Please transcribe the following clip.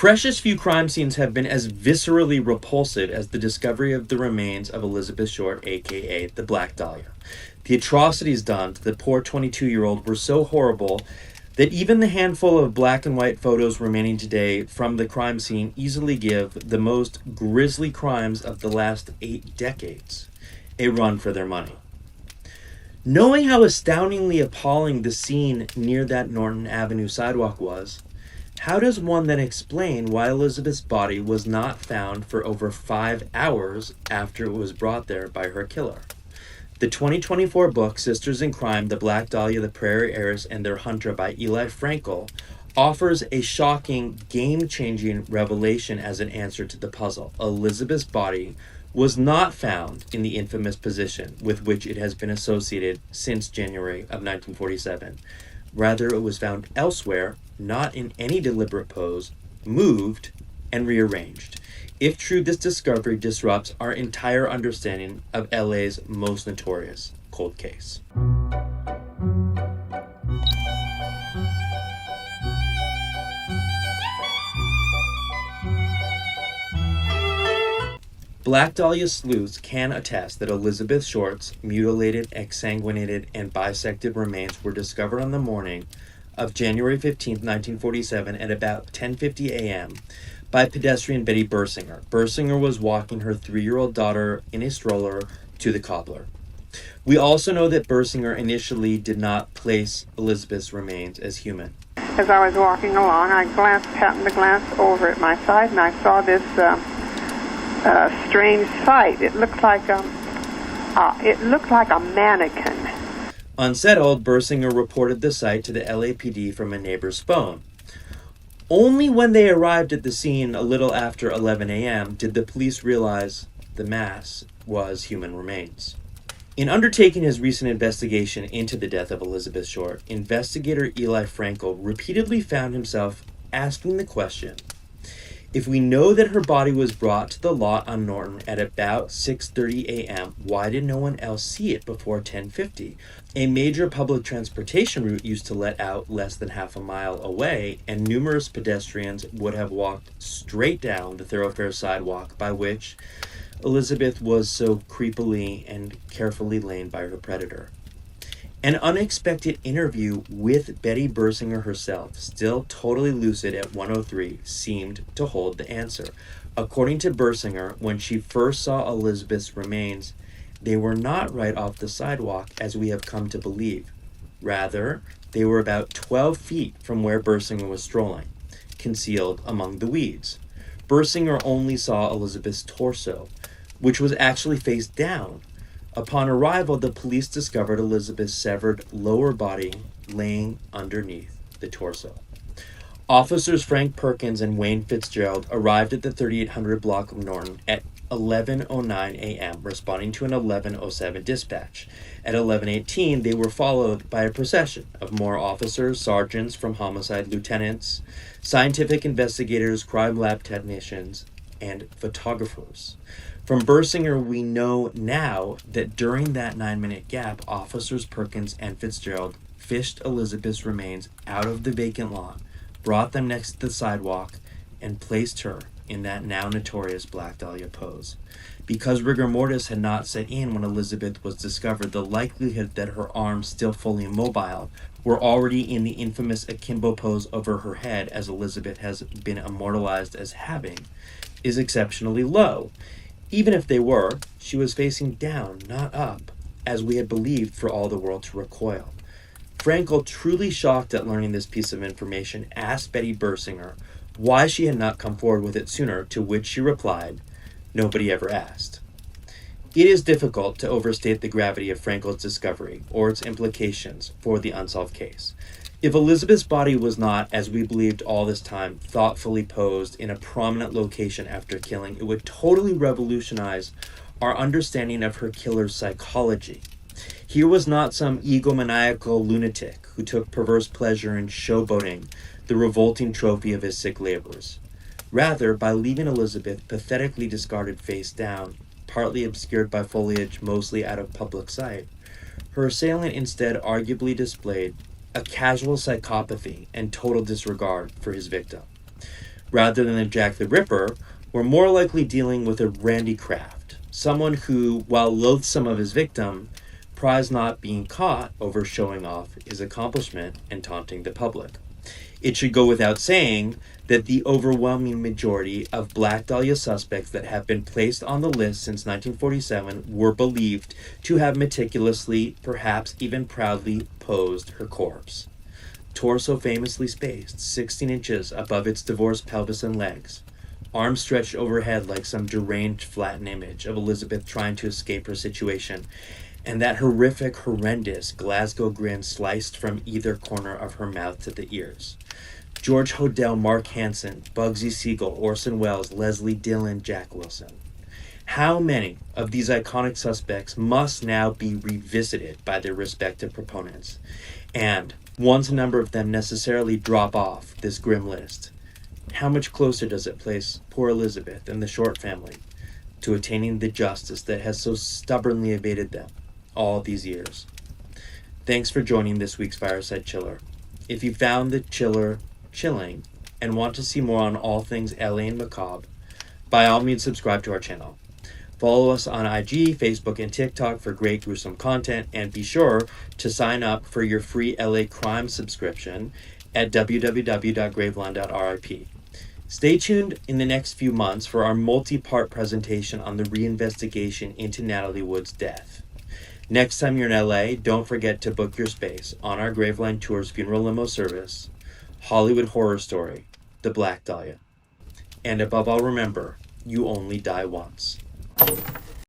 Precious few crime scenes have been as viscerally repulsive as the discovery of the remains of Elizabeth Short, a.k.a. the Black Dahlia. The atrocities done to the poor 22-year-old were so horrible that even the handful of black and white photos remaining today from the crime scene easily give the most grisly crimes of the last 8 decades a run for their money. Knowing how astoundingly appalling the scene near that Norton Avenue sidewalk was, how does one then explain why Elizabeth's body was not found for over 5 hours after it was brought there by her killer? The 2024 book, Sisters in Crime, The Black Dahlia, the Prairie Heiress, and Their Hunter by Eli Frankel offers a shocking, game-changing revelation as an answer to the puzzle. Elizabeth's body was not found in the infamous position with which it has been associated since January of 1947. Rather, it was found elsewhere, not in any deliberate pose, moved and rearranged. If true, this discovery disrupts our entire understanding of LA's most notorious cold case. Black Dahlia sleuths can attest that Elizabeth Short's mutilated, exsanguinated, and bisected remains were discovered on the morning of January 15, 1947 at about 10:50 a.m. by pedestrian Betty Bersinger. Bersinger was walking her 3-year-old daughter in a stroller to the cobbler. We also know that Bersinger initially did not place Elizabeth's remains as human. As I was walking along, I happened to glance over at my side, and I saw this strange sight. It looked like a mannequin. Unsettled, Bersinger reported the sight to the LAPD from a neighbor's phone. Only when they arrived at the scene a little after 11 a.m. did the police realize the mass was human remains. In undertaking his recent investigation into the death of Elizabeth Short, investigator Eli Frankel repeatedly found himself asking the question, if we know that her body was brought to the lot on Norton at about 6:30 a.m., why did no one else see it before 10:50? A major public transportation route used to let out less than half a mile away, and numerous pedestrians would have walked straight down the thoroughfare sidewalk by which Elizabeth was so creepily and carefully lain by her predator. An unexpected interview with Betty Bersinger herself, still totally lucid at 1:03, seemed to hold the answer. According to Bersinger, when she first saw Elizabeth's remains, they were not right off the sidewalk as we have come to believe. Rather, they were about 12 feet from where Bersinger was strolling, concealed among the weeds. Bersinger only saw Elizabeth's torso, which was actually face down. Upon arrival, the police discovered Elizabeth's severed lower body laying underneath the torso. Officers Frank Perkins and Wayne Fitzgerald arrived at the 3800 block of Norton at 11:09 a.m., responding to an 11:07 dispatch. At 11:18, they were followed by a procession of more officers, sergeants from homicide, lieutenants, scientific investigators, crime lab technicians, and photographers. From Bersinger, we know now that during that 9-minute gap, officers Perkins and Fitzgerald fished Elizabeth's remains out of the vacant lot, brought them next to the sidewalk, and placed her in that now notorious Black Dahlia pose. Because rigor mortis had not set in when Elizabeth was discovered, the likelihood that her arms, still fully immobile, were already in the infamous akimbo pose over her head, as Elizabeth has been immortalized as having, is exceptionally low. Even if they were, she was facing down, not up, as we had believed for all the world to recoil. Frankel, truly shocked at learning this piece of information, asked Betty Bersinger why she had not come forward with it sooner, to which she replied, "Nobody ever asked." It is difficult to overstate the gravity of Frankel's discovery or its implications for the unsolved case. If Elizabeth's body was not, as we believed all this time, thoughtfully posed in a prominent location after killing, it would totally revolutionize our understanding of her killer's psychology. Here was not some egomaniacal lunatic who took perverse pleasure in showboating the revolting trophy of his sick laborers. Rather, by leaving Elizabeth pathetically discarded face down, partly obscured by foliage mostly out of public sight, her assailant instead arguably displayed a casual psychopathy and total disregard for his victim. Rather than a Jack the Ripper, we're more likely dealing with a Randy Kraft, someone who, while loathsome of his victim, prized not being caught over showing off his accomplishment and taunting the public. It should go without saying that the overwhelming majority of Black Dahlia suspects that have been placed on the list since 1947 were believed to have meticulously, perhaps even proudly, posed her corpse. Torso famously spaced 16 inches above its divorced pelvis and legs, arms stretched overhead like some deranged flattened image of Elizabeth trying to escape her situation, and that horrendous Glasgow grin sliced from either corner of her mouth to the ears. George Hodel, Mark Hansen, Bugsy Siegel, Orson Welles, Leslie Dillon, Jack Wilson. How many of these iconic suspects must now be revisited by their respective proponents? And once a number of them necessarily drop off this grim list, how much closer does it place poor Elizabeth and the Short family to attaining the justice that has so stubbornly evaded them all these years? Thanks for joining this week's Fireside Chiller. If you found the chiller chilling and want to see more on all things LA and macabre, by all means subscribe to our channel. Follow us on IG, Facebook, and TikTok for great gruesome content, and be sure to sign up for your free LA crime subscription at www.graveland.rip. Stay tuned in the next few months for our multi-part presentation on the reinvestigation into Natalie Wood's death. Next time you're in LA, don't forget to book your space on our Graveland Tours funeral limo service, Hollywood Horror Story, The Black Dahlia. And above all, remember, you only die once.